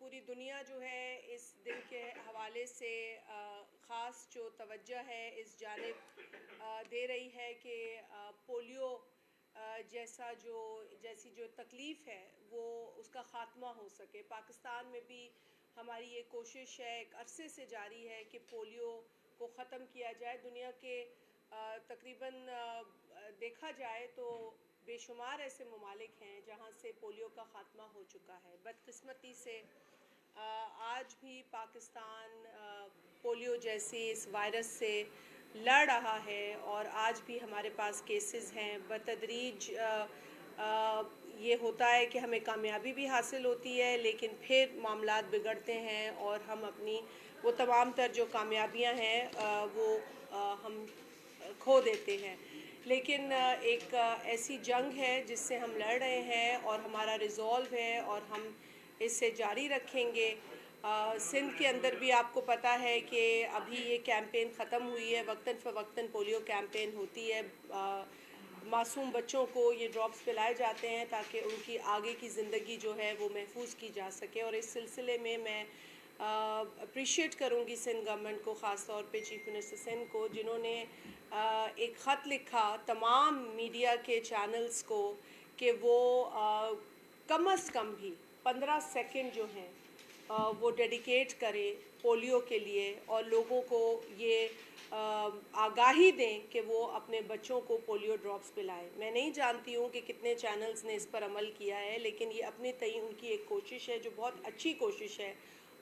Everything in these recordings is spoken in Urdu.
پوری دنیا جو ہے اس دن کے حوالے سے خاص جو توجہ ہے اس جانب دے رہی ہے کہ پولیو جیسی جو تکلیف ہے وہ اس کا خاتمہ ہو سکے. پاکستان میں بھی ہماری یہ کوشش ہے، ایک عرصے سے جاری ہے کہ پولیو کو ختم کیا جائے. دنیا کے تقریباً دیکھا جائے تو بے شمار ایسے ممالک ہیں جہاں سے پولیو کا خاتمہ ہو چکا ہے. بدقسمتی سے آج بھی پاکستان پولیو جیسی اس وائرس سے لڑ رہا ہے اور آج بھی ہمارے پاس کیسز ہیں. بتدریج یہ ہوتا ہے کہ ہمیں کامیابی بھی حاصل ہوتی ہے، لیکن پھر معاملات بگڑتے ہیں اور ہم اپنی وہ تمام تر جو کامیابیاں ہیں وہ ہم کھو دیتے ہیں. لیکن ایک ایسی جنگ ہے جس سے ہم لڑ رہے ہیں اور ہمارا ریزولو ہے اور ہم اس سے جاری رکھیں گے. سندھ کے اندر بھی آپ کو پتہ ہے کہ ابھی یہ کیمپین ختم ہوئی ہے. وقتاً فوقتاً پولیو کیمپین ہوتی ہے. معصوم بچوں کو یہ ڈراپس پلائے جاتے ہیں تاکہ ان کی آگے کی زندگی جو ہے وہ محفوظ کی جا سکے. اور اس سلسلے میں اپریشیٹ کروں گی سندھ گورنمنٹ کو، خاص طور پہ چیف منسٹر سندھ کو، جنہوں نے ایک خط لکھا تمام میڈیا کے چینلز کو کہ وہ کم از کم بھی 15 سیکنڈ جو ہیں وہ ڈیڈیکیٹ کرے پولیو کے لیے اور لوگوں کو یہ آگاہی دیں کہ وہ اپنے بچوں کو پولیو ڈراپس پلائیں. میں نہیں جانتی ہوں کہ کتنے چینلز نے اس پر عمل کیا ہے، لیکن یہ اپنے تئیں ان کی ایک کوشش ہے جو بہت اچھی کوشش ہے.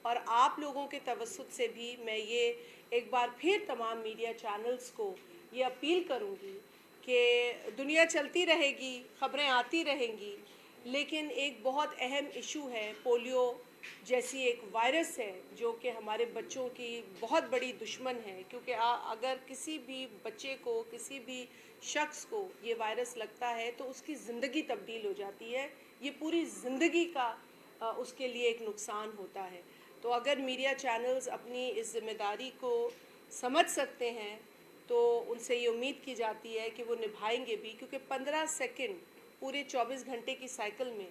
اور آپ لوگوں کے توسط سے بھی میں یہ ایک بار پھر تمام میڈیا چینلز کو یہ اپیل کروں گی کہ دنیا چلتی رہے گی، خبریں آتی رہیں گی، لیکن ایک بہت اہم ایشو ہے پولیو جیسی ایک وائرس ہے جو کہ ہمارے بچوں کی بہت بڑی دشمن ہے. کیونکہ اگر کسی بھی بچے کو، کسی بھی شخص کو یہ وائرس لگتا ہے تو اس کی زندگی تبدیل ہو جاتی ہے. یہ پوری زندگی کا اس کے لیے ایک نقصان ہوتا ہے. تو اگر میڈیا چینلز اپنی اس ذمہ داری کو سمجھ سکتے ہیں تو ان سے یہ امید کی جاتی ہے کہ وہ نبھائیں گے بھی، کیونکہ 15 سیکنڈ پورے 24 گھنٹے کی سائیکل میں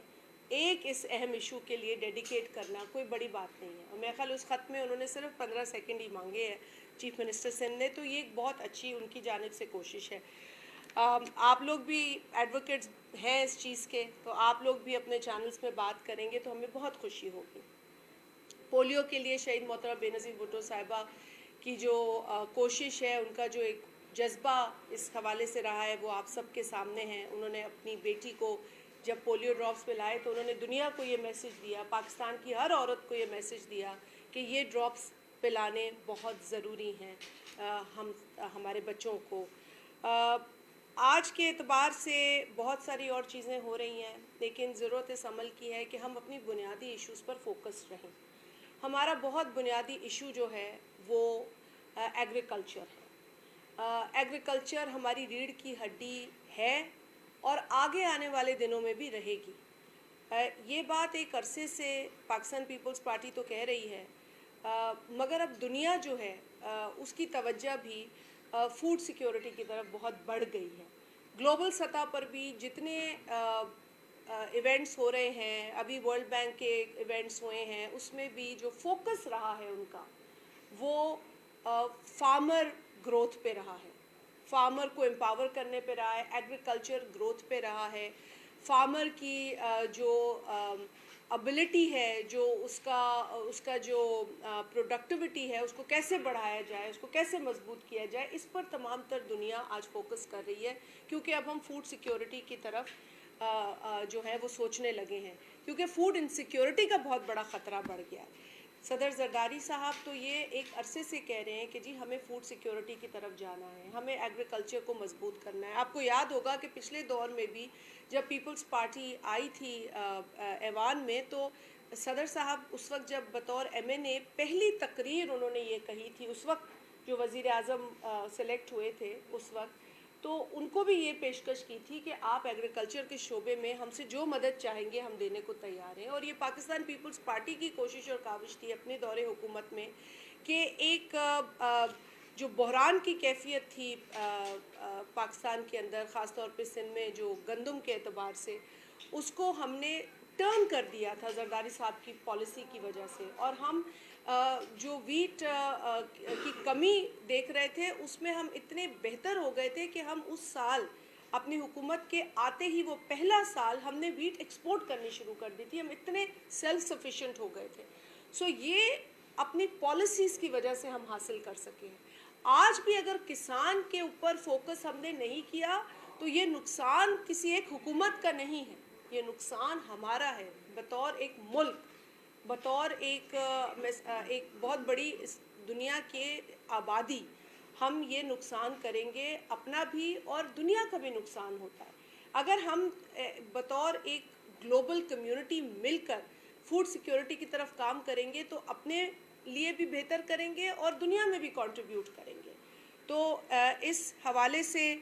ایک اس اہم ایشو کے لیے ڈیڈیکیٹ کرنا کوئی بڑی بات نہیں ہے. اور میرے خیال اس خط میں انہوں نے صرف 15 سیکنڈ ہی مانگے ہیں چیف منسٹر سندھ نے، تو یہ ایک بہت اچھی ان کی جانب سے کوشش ہے. آپ لوگ بھی ایڈوکیٹس ہیں اس چیز کے، تو آپ لوگ بھی اپنے چینلز میں بات کریں گے تو ہمیں بہت خوشی ہوگی. پولیو کے لیے شہید محترمہ بے نظیر بھٹو صاحبہ کی جو کوشش ہے، ان کا جو ایک جذبہ اس حوالے سے رہا ہے وہ آپ سب کے سامنے ہے. انہوں نے اپنی بیٹی کو جب پولیو ڈراپس پلائے تو انہوں نے دنیا کو یہ میسج دیا، پاکستان کی ہر عورت کو یہ میسج دیا کہ یہ ڈراپس پلانے بہت ضروری ہیں ہمارے بچوں کو. آج کے اعتبار سے بہت ساری اور چیزیں ہو رہی ہیں، لیکن ضرورت اس عمل کی ہے کہ ہم اپنی بنیادی ایشوز پر فوکس رہیں. ہمارا بہت بنیادی ایشو جو ہے وہ ایگریکلچر ہے. ایگریکلچر ہماری ریڑھ کی ہڈی ہے اور آگے آنے والے دنوں میں بھی رہے گی. یہ بات ایک عرصے سے پاکستان پیپلز پارٹی تو کہہ رہی ہے، مگر اب دنیا جو ہے اس کی توجہ بھی فوڈ سیکیورٹی کی طرف بہت بڑھ گئی ہے. گلوبل سطح پر بھی جتنے ایونٹس ہو رہے ہیں، ابھی ورلڈ بینک کے ایونٹس ہوئے ہیں، اس میں بھی جو فوکس رہا ہے ان کا وہ فارمر گروتھ پہ رہا ہے، فارمر کو امپاور کرنے پہ رہا ہے، ایگریکلچر گروتھ پہ رہا ہے. فارمر کی جو ابیلٹی ہے، جو اس کا جو پروڈکٹیوٹی ہے، اس کو کیسے بڑھایا جائے، اس کو کیسے مضبوط کیا جائے، اس پر تمام تر دنیا آج فوکس کر رہی ہے. کیونکہ اب ہم فوڈ سیکیورٹی کی طرف جو ہے وہ سوچنے لگے ہیں، کیونکہ فوڈ انسیکیورٹی کا بہت بڑا خطرہ بڑھ گیا ہے. صدر زرداری صاحب تو یہ ایک عرصے سے کہہ رہے ہیں کہ جی ہمیں فوڈ سیکیورٹی کی طرف جانا ہے، ہمیں ایگریکلچر کو مضبوط کرنا ہے. آپ کو یاد ہوگا کہ پچھلے دور میں بھی جب پیپلز پارٹی آئی تھی ایوان میں تو صدر صاحب اس وقت جب بطور MNA پہلی تقریر انہوں نے یہ کہی تھی، اس وقت جو وزیر اعظم سلیکٹ ہوئے تھے اس وقت، تو ان کو بھی یہ پیشکش کی تھی کہ آپ ایگریکلچر کے شعبے میں ہم سے جو مدد چاہیں گے ہم دینے کو تیار ہیں. اور یہ پاکستان پیپلز پارٹی کی کوشش اور کاوش تھی اپنے دور حکومت میں کہ ایک جو بحران کی کیفیت تھی پاکستان کے اندر، خاص طور پہ سندھ میں جو گندم کے اعتبار سے، اس کو ہم نے ٹرن کر دیا تھا زرداری صاحب کی پالیسی کی وجہ سے، اور ہم جو ویٹ کی کمی دیکھ رہے تھے اس میں ہم اتنے بہتر ہو گئے تھے کہ ہم اس سال اپنی حکومت کے آتے ہی وہ پہلا سال ہم نے ویٹ ایکسپورٹ کرنی شروع کر دی تھی، ہم اتنے سیلف سفیشینٹ ہو گئے تھے. سو یہ اپنی پالیسیز کی وجہ سے ہم حاصل کر سکے ہیں. آج بھی اگر کسان کے اوپر فوکس ہم نے نہیں کیا تو یہ نقصان کسی ایک حکومت کا نہیں ہے، یہ نقصان ہمارا ہے بطور ایک ملک، بطور ایک بہت بڑی اس دنیا کے آبادی. ہم یہ نقصان کریں گے، اپنا بھی اور دنیا کا بھی نقصان ہوتا ہے. اگر ہم بطور ایک گلوبل کمیونٹی مل کر فوڈ سیکیورٹی کی طرف کام کریں گے تو اپنے لیے بھی بہتر کریں گے اور دنیا میں بھی کنٹریبیوٹ کریں گے. تو اس حوالے سے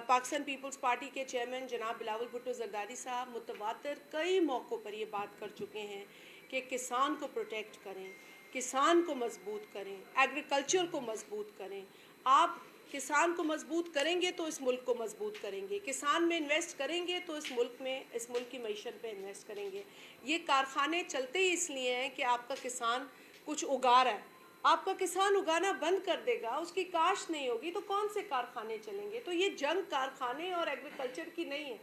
پاکستان پیپلز پارٹی کے چیئرمین جناب بلاول بھٹو زرداری صاحب متواتر کئی موقعوں پر یہ بات کر چکے ہیں کہ کسان کو پروٹیکٹ کریں، کسان کو مضبوط کریں، ایگریکلچر کو مضبوط کریں. آپ کسان کو مضبوط کریں گے تو اس ملک کو مضبوط کریں گے، کسان میں انویسٹ کریں گے تو اس ملک کی معیشت پہ انویسٹ کریں گے. یہ کارخانے چلتے ہی اس لیے ہیں کہ آپ کا کسان کچھ اگا رہا ہے. آپ کا کسان اگانا بند کر دے گا، اس کی کاشت نہیں ہوگی تو کون سے کارخانے چلیں گے؟ تو یہ جنگ کارخانے اور ایگریکلچر کی نہیں ہے،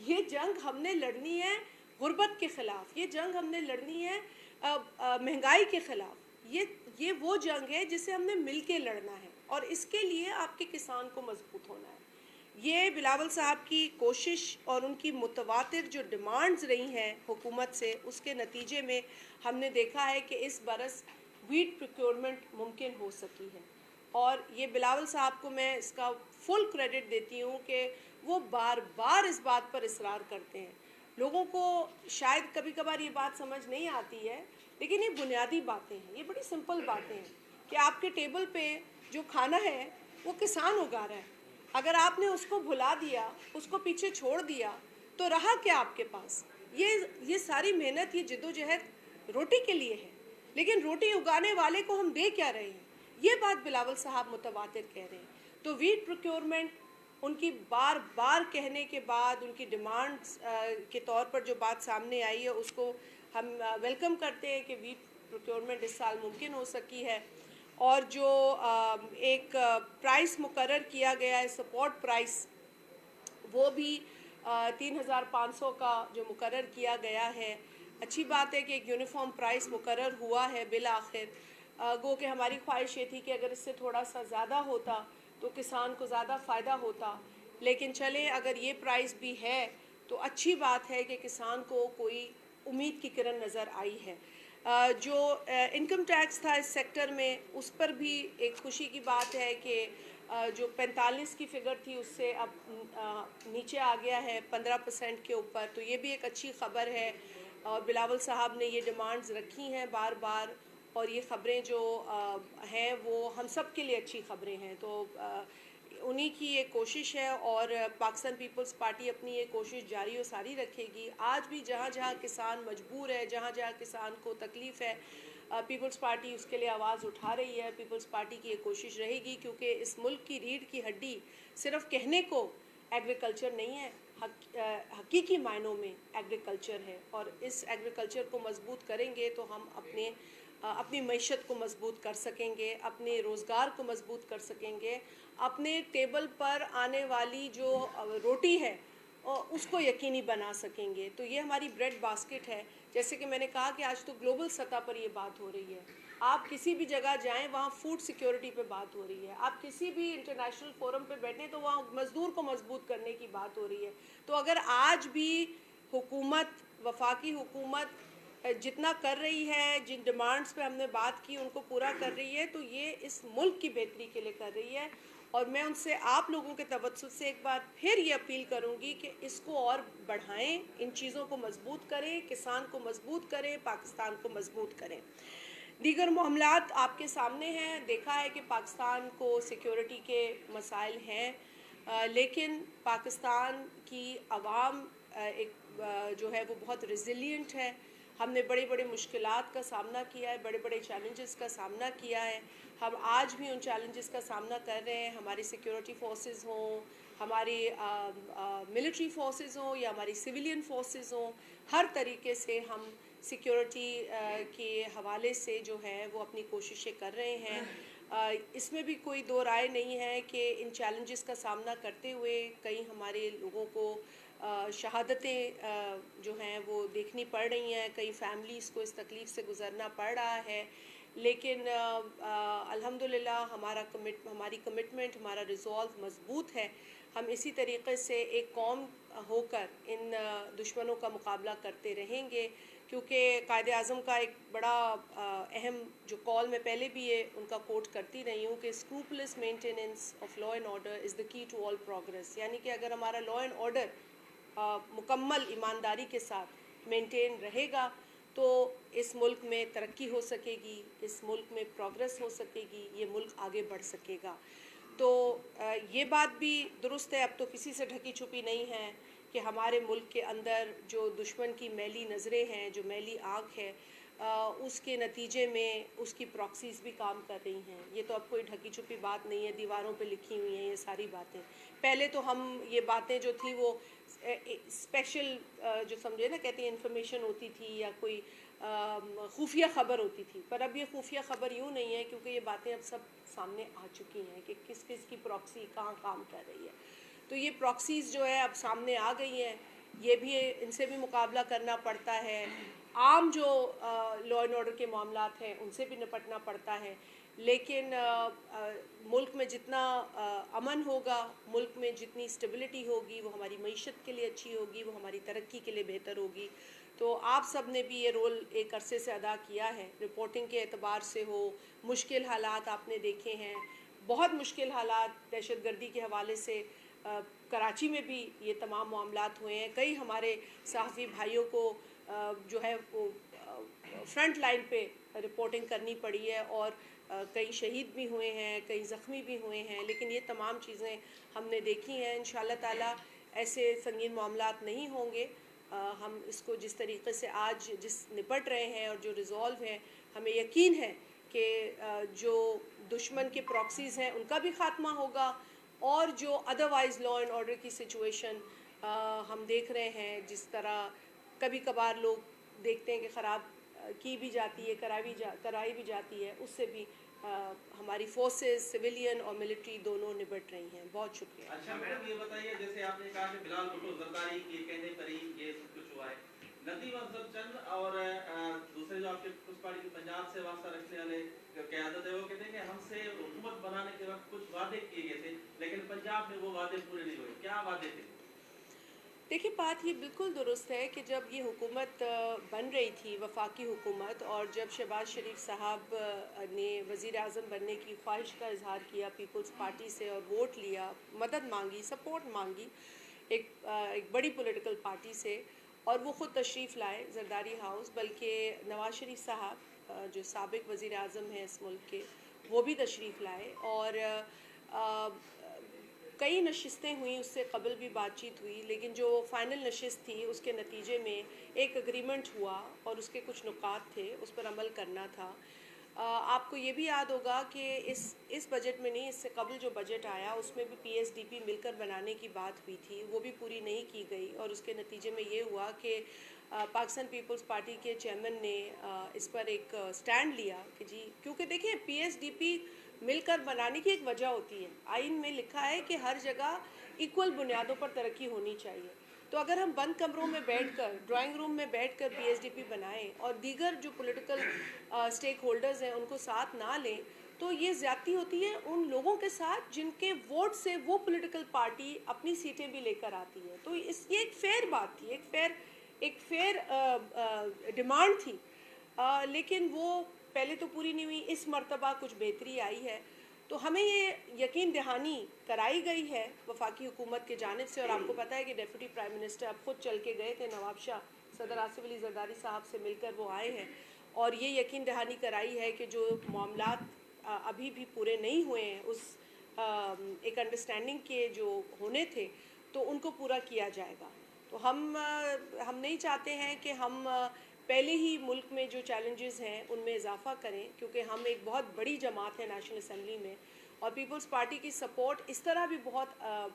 یہ جنگ ہم نے لڑنی ہے غربت کے خلاف، یہ جنگ ہم نے لڑنی ہے مہنگائی کے خلاف. یہ وہ جنگ ہے جسے ہم نے مل کے لڑنا ہے، اور اس کے لیے آپ کے کسان کو مضبوط ہونا ہے. یہ بلاول صاحب کی کوشش اور ان کی متواتر جو ڈیمانڈز رہی ہیں حکومت سے، اس کے نتیجے میں ہم نے دیکھا ہے کہ اس برس ویٹ پروکیورمنٹ ممکن ہو سکی ہے. اور یہ بلاول صاحب کو میں اس کا فل کریڈٹ دیتی ہوں کہ وہ بار بار اس بات پر اصرار کرتے ہیں. لوگوں کو شاید کبھی کبھار یہ بات سمجھ نہیں آتی ہے، لیکن یہ بنیادی باتیں ہیں، یہ بڑی سمپل باتیں ہیں کہ آپ کے ٹیبل پہ جو کھانا ہے وہ کسان اگا رہا ہے. اگر آپ نے اس کو بھلا دیا، اس کو پیچھے چھوڑ دیا تو رہا کیا آپ کے پاس؟ یہ ساری محنت، یہ جدوجہد روٹی کے لیے ہے، لیکن روٹی اگانے والے کو ہم دے کیا رہے ہیں؟ یہ بات بلاول صاحب متواتر کہہ رہے ہیں. تو ویٹ پروکیورمنٹ ان کی بار بار کہنے کے بعد، ان کی ڈیمانڈز کے طور پر جو بات سامنے آئی ہے اس کو ہم ویلکم کرتے ہیں کہ ویٹ پروکیورمنٹ اس سال ممکن ہو سکی ہے. اور جو ایک پرائس مقرر کیا گیا ہے سپورٹ پرائس، وہ بھی 3,500 کا جو مقرر کیا گیا ہے. اچھی بات ہے کہ ایک یونیفارم پرائس مقرر ہوا ہے بالآخر. گو کہ ہماری خواہش یہ تھی کہ اگر اس سے تھوڑا سا زیادہ ہوتا تو کسان کو زیادہ فائدہ ہوتا، لیکن چلیں اگر یہ پرائس بھی ہے تو اچھی بات ہے کہ کسان کو کوئی امید کی کرن نظر آئی ہے. جو انکم ٹیکس تھا اس سیکٹر میں، اس پر بھی ایک خوشی کی بات ہے کہ جو 45 کی فگر تھی اس سے اب نیچے آ گیا ہے 15% کے اوپر. تو یہ بھی ایک اچھی خبر ہے، اور بلاول صاحب نے یہ ڈیمانڈز رکھی ہیں بار بار، اور یہ خبریں جو ہیں وہ ہم سب کے لیے اچھی خبریں ہیں. تو انہی کی یہ کوشش ہے، اور پاکستان پیپلز پارٹی اپنی یہ کوشش جاری و ساری رکھے گی. آج بھی جہاں جہاں کسان مجبور ہے، جہاں جہاں کسان کو تکلیف ہے، پیپلز پارٹی اس کے لیے آواز اٹھا رہی ہے. پیپلز پارٹی کی یہ کوشش رہے گی، کیونکہ اس ملک کی ریڑھ کی ہڈی صرف کہنے کو ایگریکلچر نہیں ہے، حقیقی معنوں میں ایگریکلچر ہے. اور اس ایگریکلچر کو مضبوط کریں گے تو ہم اپنی معیشت کو مضبوط کر سکیں گے، اپنے روزگار کو مضبوط کر سکیں گے، اپنے ٹیبل پر آنے والی جو روٹی ہے اس کو یقینی بنا سکیں گے. تو یہ ہماری بریڈ باسکٹ ہے. جیسے کہ میں نے کہا کہ آج تو گلوبل سطح پر یہ بات ہو رہی ہے. آپ کسی بھی جگہ جائیں وہاں فوڈ سیکیورٹی پہ بات ہو رہی ہے. آپ کسی بھی انٹرنیشنل فورم پہ بیٹھیں تو وہاں مزدور کو مضبوط کرنے کی بات ہو رہی ہے. تو اگر آج بھی حکومت، وفاقی حکومت جتنا کر رہی ہے، جن ڈیمانڈز پہ ہم نے بات کی ان کو پورا کر رہی ہے، تو یہ اس ملک کی بہتری کے لیے کر رہی ہے. اور میں ان سے، آپ لوگوں کے توسط سے ایک بار پھر یہ اپیل کروں گی کہ اس کو اور بڑھائیں، ان چیزوں کو مضبوط کریں، کسان کو مضبوط کریں، پاکستان کو مضبوط کریں. دیگر معاملات آپ کے سامنے ہیں. دیکھا ہے کہ پاکستان کو سیکیورٹی کے مسائل ہیں، لیکن پاکستان کی عوام جو ہے وہ بہت ریزیلینٹ ہے. ہم نے بڑے بڑے مشکلات کا سامنا کیا ہے، بڑے بڑے چیلنجز کا سامنا کیا ہے. ہم آج بھی ان چیلنجز کا سامنا کر رہے ہیں. ہماری سیکیورٹی فورسز ہوں، ہماری ملٹری فورسز ہوں یا ہماری سویلین فورسز ہوں، ہر طریقے سے ہم سیکیورٹی کے حوالے سے جو ہے وہ اپنی کوششیں کر رہے ہیں۔ اس میں بھی کوئی دو رائے نہیں ہے کہ ان چیلنجز کا سامنا کرتے ہوئے کئی ہمارے لوگوں کو شہادتیں جو ہیں وہ دیکھنی پڑ رہی ہیں، کئی فیملیز کو اس تکلیف سے گزرنا پڑ رہا ہے، لیکن الحمدللہ ہماری کمٹمنٹ، ہمارا ریزولو مضبوط ہے۔ ہم اسی طریقے سے ایک قوم ہو کر ان دشمنوں کا مقابلہ کرتے رہیں گے، کیونکہ قائد اعظم کا ایک بڑا اہم جو کال میں پہلے بھی یہ ان کا کوٹ کرتی رہی ہوں کہ scrupulous maintenance of law and order is the key to all progress, یعنی کہ اگر ہمارا لا اینڈ آرڈر مکمل ایمانداری کے ساتھ مینٹین رہے گا تو اس ملک میں ترقی ہو سکے گی، اس ملک میں پروگریس ہو سکے گی، یہ ملک آگے بڑھ سکے گا۔ تو یہ بات بھی درست ہے، اب تو کسی سے ڈھکی چھپی نہیں ہے کہ ہمارے ملک کے اندر جو دشمن کی میلی نظریں ہیں، جو میلی آنکھ ہے، اس کے نتیجے میں اس کی پراکسیز بھی کام کر رہی ہیں۔ یہ تو اب کوئی ڈھکی چھپی بات نہیں ہے، دیواروں پہ لکھی ہوئی ہیں یہ ساری باتیں۔ پہلے تو ہم یہ باتیں جو تھی وہ اسپیشل جو سمجھے نا کہتے ہیں انفارمیشن ہوتی تھی یا کوئی خفیہ خبر ہوتی تھی، پر اب یہ خفیہ خبر یوں نہیں ہے، کیونکہ یہ باتیں اب سب سامنے آ چکی ہیں کہ کس کس کی پراکسی کہاں کام کر رہی ہے۔ تو یہ پراکسیز جو ہے اب سامنے آ گئی ہیں، یہ بھی ان سے بھی مقابلہ کرنا پڑتا ہے۔ عام جو لا اینڈ آرڈر کے معاملات ہیں ان سے بھی نپٹنا پڑتا ہے، لیکن ملک میں جتنا امن ہوگا، ملک میں جتنی اسٹیبلٹی ہوگی، وہ ہماری معیشت کے لیے اچھی ہوگی، وہ ہماری ترقی کے لیے بہتر ہوگی۔ تو آپ سب نے بھی یہ رول ایک عرصے سے ادا کیا ہے، رپورٹنگ کے اعتبار سے ہو، مشکل حالات آپ نے دیکھے ہیں، بہت مشکل حالات دہشت گردی کے حوالے سے کراچی میں بھی یہ تمام معاملات ہوئے ہیں۔ کئی ہمارے صحافی بھائیوں کو جو ہے وہ فرنٹ لائن پہ رپورٹنگ کرنی پڑی ہے، اور کئی شہید بھی ہوئے ہیں، کئی زخمی بھی ہوئے ہیں، لیکن یہ تمام چیزیں ہم نے دیکھی ہیں۔ انشاءاللہ تعالیٰ ایسے سنگین معاملات نہیں ہوں گے۔ ہم اس کو جس طریقے سے آج نپٹ رہے ہیں اور جو ریزولو ہیں، ہمیں یقین ہے کہ جو دشمن کے پراکسیز ہیں ان کا بھی خاتمہ ہوگا، اور جو ادروائز لا اینڈ آرڈر کی سچویشن ہم دیکھ رہے ہیں، جس طرح کبھی کبھار لوگ دیکھتے ہیں کہ خراب کی بھی جاتی ہے، کرائی بھی جاتی ہے، اس سے بھی ہماری فورسز سویلین اور ملٹری دونوں نبٹ رہی ہیں۔ بہت شکریہ۔ اچھا میڈم یہ بتائیے، جیسے آپ نے کہا کہ بلال بھٹو زرداری کے کہنے پر ہی یہ سب کچھ ہوا ہے، ندیم افضل چند اور دوسرے جو آپ کے پیپلز پارٹی کے پنجاب سے وابستہ رکھنے والے قیادت ہے، وہ کہتے ہیں کہ ہم سے حکومت بنانے کے وقت کچھ وعدے کیے گئے تھے، لیکن پنجاب میں وہ وعدے پورے نہیں ہوئے، کیا وعدے تھے؟ دیکھیے بات یہ بالکل درست ہے کہ جب یہ حکومت بن رہی تھی، وفاقی حکومت، اور جب شہباز شریف صاحب نے وزیر اعظم بننے کی خواہش کا اظہار کیا پیپلز پارٹی سے اور ووٹ لیا، مدد مانگی، سپورٹ مانگی ایک بڑی پولیٹیکل پارٹی سے، اور وہ خود تشریف لائے زرداری ہاؤس، بلکہ نواز شریف صاحب جو سابق وزیر اعظم ہیں اس ملک کے، وہ بھی تشریف لائے، اور کئی نشستیں ہوئیں، اس سے قبل بھی بات چیت ہوئی، لیکن جو فائنل نشست تھی اس کے نتیجے میں ایک اگریمنٹ ہوا اور اس کے کچھ نکات تھے، اس پر عمل کرنا تھا۔ آپ کو یہ بھی یاد ہوگا کہ اس بجٹ میں نہیں، اس سے قبل جو بجٹ آیا اس میں بھی پی ایس ڈی پی مل کر بنانے کی بات ہوئی تھی، وہ بھی پوری نہیں کی گئی، اور اس کے نتیجے میں یہ ہوا کہ پاکستان پیپلز پارٹی کے چیئرمین نے اس پر ایک سٹینڈ لیا کہ جی، کیونکہ دیکھیں پی ایس ڈی پی مل کر بنانے کی ایک وجہ ہوتی ہے، آئین میں لکھا ہے کہ ہر جگہ ایکول بنیادوں پر ترقی ہونی چاہیے۔ تو اگر ہم بند کمروں میں بیٹھ کر، ڈرائنگ روم میں بیٹھ کر پی ایس ڈی پی بنائیں اور دیگر جو پولیٹیکل اسٹیک ہولڈرز ہیں ان کو ساتھ نہ لیں، تو یہ زیادتی ہوتی ہے ان لوگوں کے ساتھ جن کے ووٹ سے وہ پولیٹیکل پارٹی اپنی سیٹیں بھی لے کر آتی ہے۔ تو یہ ایک فیئر بات تھی، ایک فیئر ڈیمانڈ تھی، لیکن وہ پہلے تو پوری نہیں ہوئی۔ اس مرتبہ کچھ بہتری آئی ہے، تو ہمیں یہ یقین دہانی کرائی گئی ہے وفاقی حکومت کی جانب سے، اور آپ کو پتہ ہے کہ ڈیپٹی پرائم منسٹر اب خود چل کے گئے تھے نواب شاہ، صدر آصف علی زرداری صاحب سے مل کر وہ آئے ہیں، اور یہ یقین دہانی کرائی ہے کہ جو معاملات ابھی بھی پورے نہیں ہوئے ہیں اس ایک انڈرسٹینڈنگ کے جو ہونے تھے، تو ان کو پورا کیا جائے گا۔ تو ہم نہیں چاہتے ہیں کہ ہم پہلے ہی ملک میں جو چیلنجز ہیں ان میں اضافہ کریں، کیونکہ ہم ایک بہت بڑی جماعت ہے نیشنل اسمبلی میں، اور پیپلز پارٹی کی سپورٹ اس طرح بھی بہت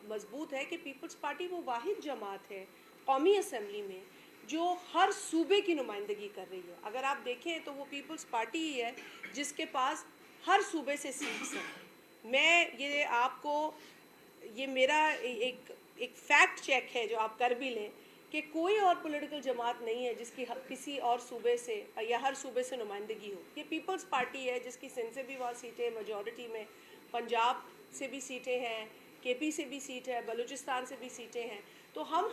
مضبوط ہے کہ پیپلز پارٹی وہ واحد جماعت ہے قومی اسمبلی میں جو ہر صوبے کی نمائندگی کر رہی ہے. اگر آپ دیکھیں تو وہ پیپلز پارٹی ہی ہے جس کے پاس ہر صوبے سے سیٹس ہیں. میں یہ آپ کو یہ میرا ایک فیکٹ چیک ہے جو آپ کر بھی لیں کہ کوئی اور پولیٹیکل جماعت نہیں ہے جس کی کسی اور صوبے سے یا ہر صوبے سے نمائندگی ہو. یہ پیپلز پارٹی ہے جس کی سندھ سے بھی وہاں سیٹیں میجورٹی میں, پنجاب سے بھی سیٹیں ہیں, کے پی سے بھی سیٹ ہے, بلوچستان سے بھی سیٹیں ہیں. تو ہم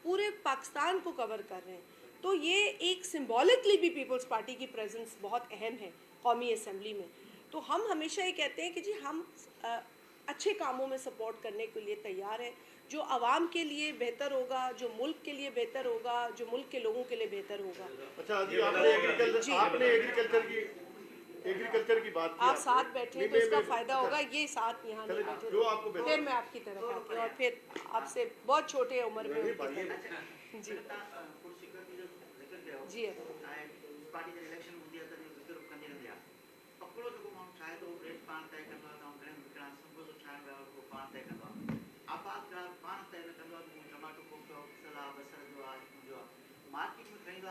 پورے پاکستان کو کور کر رہے ہیں. تو یہ ایک سمبولکلی بھی پیپلز پارٹی کی پریزنس بہت اہم ہے قومی اسمبلی میں. تو ہم ہمیشہ یہ کہتے ہیں کہ جی ہم اچھے کاموں میں سپورٹ کرنے کے لیے تیار ہیں, جو عوام کے لیے بہتر ہوگا, جو ملک کے لیے بہتر ہوگا, جو ملک کے لوگوں کے لیے بہتر ہوگا. اچھا جی, آپ نے ایگریکلچر کی بات کی, آپ ساتھ بیٹھیں تو اس کا فائدہ ہوگا. یہ ساتھ یہاں نہیں بیٹھے, پھر میں آپ کی طرف آتی ہوں اور پھر آپ سے بہت چھوٹے عمر میں جی جی مارکیٹ میں کہیں تو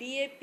DAP,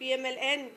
PMLN,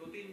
2-3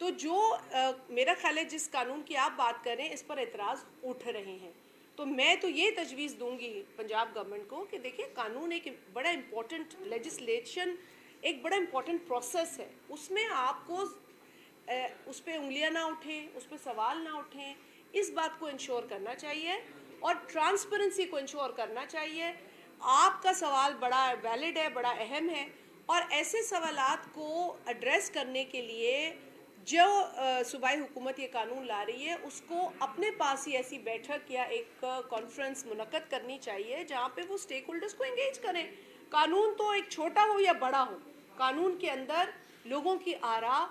تو جو میرا خیال ہے جس قانون کی آپ بات کر رہے ہیں اس پر اعتراض اٹھ رہے ہیں، تو میں تو یہ تجویز دوں گی پنجاب گورنمنٹ کو کہ دیکھیں قانون ایک بڑا امپورٹنٹ لیجسلیشن، ایک بڑا امپورٹنٹ پروسیس ہے، اس میں آپ کو اس پہ انگلیاں نہ اٹھیں، اس پہ سوال نہ اٹھیں، اس بات کو انشور کرنا چاہیے اور ٹرانسپیرنسی کو انشور کرنا چاہیے. آپ کا سوال بڑا ویلڈ ہے، بڑا اہم ہے، اور ایسے سوالات کو ایڈریس کرنے کے لیے جو صوبائی حکومت یہ قانون لا رہی ہے اس کو اپنے پاس ہی ایسی بیٹھک یا ایک کانفرنس منعقد کرنی چاہیے جہاں پہ وہ اسٹیک ہولڈرز کو انگیج کریں. قانون تو ایک چھوٹا ہو یا بڑا ہو، قانون کے اندر لوگوں کی آراء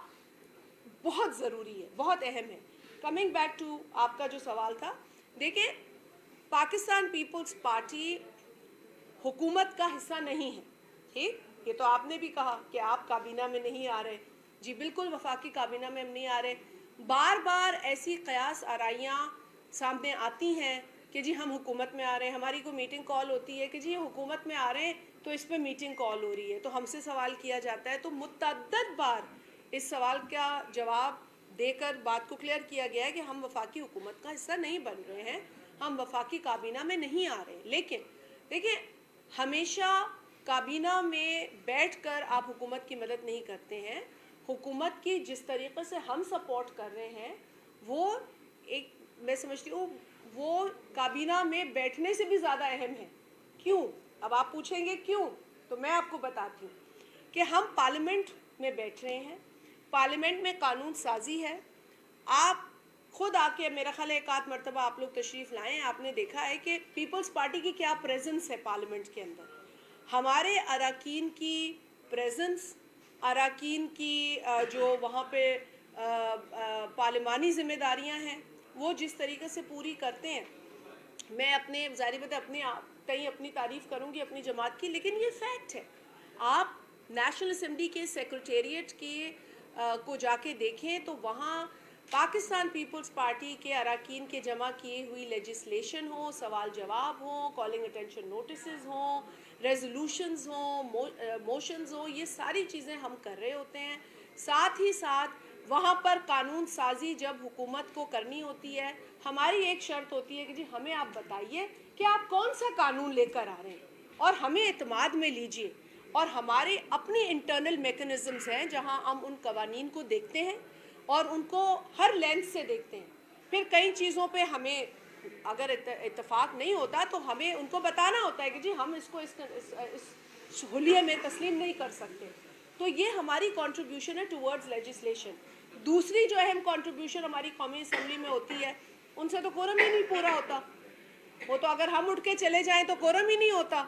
بہت ضروری ہے، بہت اہم ہے. کمنگ بیک ٹو آپ کا جو سوال تھا، دیکھیں پاکستان پیپلز پارٹی حکومت کا حصہ نہیں ہے، ٹھیک، یہ تو آپ نے بھی کہا کہ آپ کابینہ میں نہیں آ رہے. جی بالکل، وفاقی کابینہ میں ہم نہیں آ رہے. بار بار ایسی قیاس آرائیاں سامنے آتی ہیں کہ جی ہم حکومت میں آ رہے ہیں، ہماری کوئی میٹنگ کال ہوتی ہے کہ جی یہ حکومت میں آ رہے ہیں تو اس پہ میٹنگ کال ہو رہی ہے، تو ہم سے سوال کیا جاتا ہے. تو متعدد بار اس سوال کا جواب دے کر بات کو کلیئر کیا گیا ہے کہ ہم وفاقی حکومت کا حصہ نہیں بن رہے ہیں، ہم وفاقی کابینہ میں نہیں آ رہے. لیکن دیکھیں ہمیشہ کابینہ میں بیٹھ کر آپ حکومت کی مدد نہیں کرتے ہیں. حکومت کی جس طریقے سے ہم سپورٹ کر رہے ہیں وہ ایک، میں سمجھتی ہوں وہ کابینہ میں بیٹھنے سے بھی زیادہ اہم ہے. کیوں؟ اب آپ پوچھیں گے کیوں، تو میں آپ کو بتاتی ہوں کہ ہم پارلیمنٹ میں بیٹھ رہے ہیں، پارلیمنٹ میں قانون سازی ہے. آپ خود آ کے میرا خیال ہے ایک آدھ مرتبہ آپ لوگ تشریف لائیں، آپ نے دیکھا ہے کہ پیپلز پارٹی کی کیا پریزنس ہے پارلیمنٹ کے اندر. ہمارے اراکین کی پریزنس، اراکین کی جو وہاں پہ پارلیمانی ذمہ داریاں ہیں وہ جس طریقے سے پوری کرتے ہیں، میں اپنے ظاہری بات اپنے کہیں اپنی تعریف کروں گی اپنی جماعت کی، لیکن یہ فیکٹ ہے. آپ نیشنل اسمبلی کے سیکریٹریٹ کی کو جا کے دیکھیں تو وہاں پاکستان پیپلز پارٹی کے اراکین کے جمع کی ہوئی لیجسلیشن ہوں، سوال جواب ہوں، کالنگ اٹینشن نوٹسز ہوں، ریزولوشنز ہوں، موشنز ہوں، یہ ساری چیزیں ہم کر رہے ہوتے ہیں. ساتھ ہی ساتھ وہاں پر قانون سازی جب حکومت کو کرنی ہوتی ہے، ہماری ایک شرط ہوتی ہے کہ جی ہمیں آپ بتائیے کہ آپ کون سا قانون لے کر آ رہے ہیں اور ہمیں اعتماد میں لیجئے. اور ہمارے اپنی انٹرنل میکنزمز ہیں جہاں ہم ان قوانین کو دیکھتے ہیں اور ان کو ہر لینس سے دیکھتے ہیں. پھر کئی چیزوں پہ ہمیں اگر اتفاق نہیں ہوتا تو ہمیں ان کو بتانا ہوتا ہے کہ جی ہم اس کو اس حلیے میں تسلیم نہیں کر سکتے. تو یہ ہماری کنٹریبیوشن ہے ٹورڈز لیجسلیشن. دوسری جو اہم کنٹریبیوشن ہماری قومی اسمبلی میں ہوتی ہے، ان سے تو کورم ہی نہیں پورا ہوتا. وہ تو اگر ہم اٹھ کے چلے جائیں تو کورم ہی نہیں ہوتا،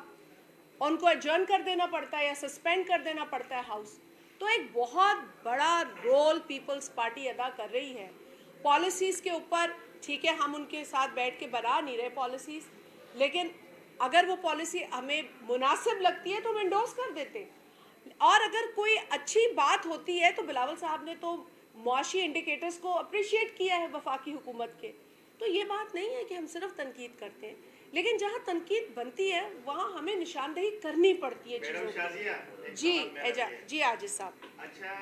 ان کو ایڈجرن کر دینا پڑتا ہے یا سسپینڈ کر دینا پڑتا ہے ہاؤس. تو ایک بہت بڑا رول پیپلز پارٹی ادا کر رہی ہے. پالیسیز کے اوپر ٹھیک ہے ہم ان کے ساتھ بیٹھ کے بنا نہیں رہے پالیسیز، لیکن اگر وہ پالیسی ہمیں مناسب لگتی ہے تو ہم انڈورس کر دیتے ہیں. اور اگر کوئی اچھی بات ہوتی ہے تو بلاول صاحب نے تو معاشی انڈیکیٹرز کو اپریشیٹ کیا ہے وفاقی حکومت کے. تو یہ بات نہیں ہے کہ ہم صرف تنقید کرتے ہیں، لیکن جہاں تنقید بنتی ہے وہاں ہمیں نشاندہی کرنی پڑتی ہے چیزوں میڈم شازیہ، جی عاجز صاحب. اچھا،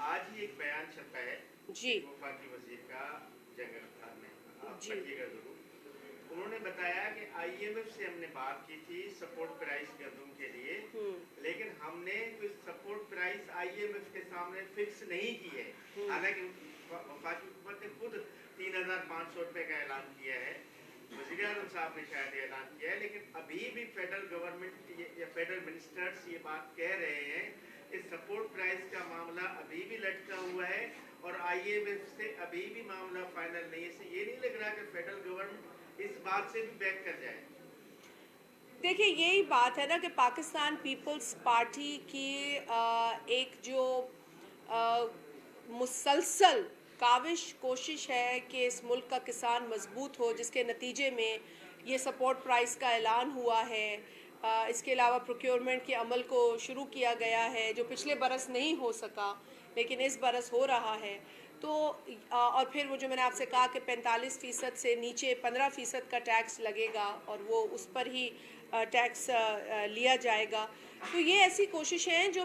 آج ہی ایک بیان چھپا ہے جی وفاقی وزیر کا جنگل خان میں، آپ جی پڑھیے گا ضرور. انہوں نے بتایا کہ آئی ایم ایف سے ہم نے بات کی تھی سپورٹ پرائز گندم کے لیے، لیکن ہم نے کوئی support price I M F کے سامنے فکس نہیں کی ہے. حالانکہ وفاقی حکومت نے خود 3,500 روپے کا اعلان کیا ہے، وزیر اعظم صاحب نے شاید اعلان کیا ہے، لیکن ابھی بھی فیڈرل گورنمنٹ یا فیڈرل منسٹرز یہ بات کہہ رہے ہیں کہ سپورٹ پرائز کا معاملہ ابھی بھی لٹکا ہوا ہے اور آئی ایم ایف سے ابھی بھی معاملہ فائنل نہیں ہے. اس سے یہ نہیں لگ رہا کہ فیڈرل گورنمنٹ اس بات سے بھی بیک کر جائے. دیکھیں یہی بات ہے نا کہ پاکستان پیپلز پارٹی کی ایک جو مسلسل کاوش کوشش ہے کہ اس ملک کا کسان مضبوط ہو، جس کے نتیجے میں یہ سپورٹ پرائز کا اعلان ہوا ہے. اس کے علاوہ پروکیورمنٹ کے عمل کو شروع کیا گیا ہے جو پچھلے برس نہیں ہو سکا لیکن اس برس ہو رہا ہے. تو اور پھر وہ جو میں نے آپ سے کہا کہ 45% سے نیچے 15% کا ٹیکس لگے گا اور وہ اس پر ہی ٹیکس لیا جائے گا. تو یہ ایسی کوششیں ہیں جو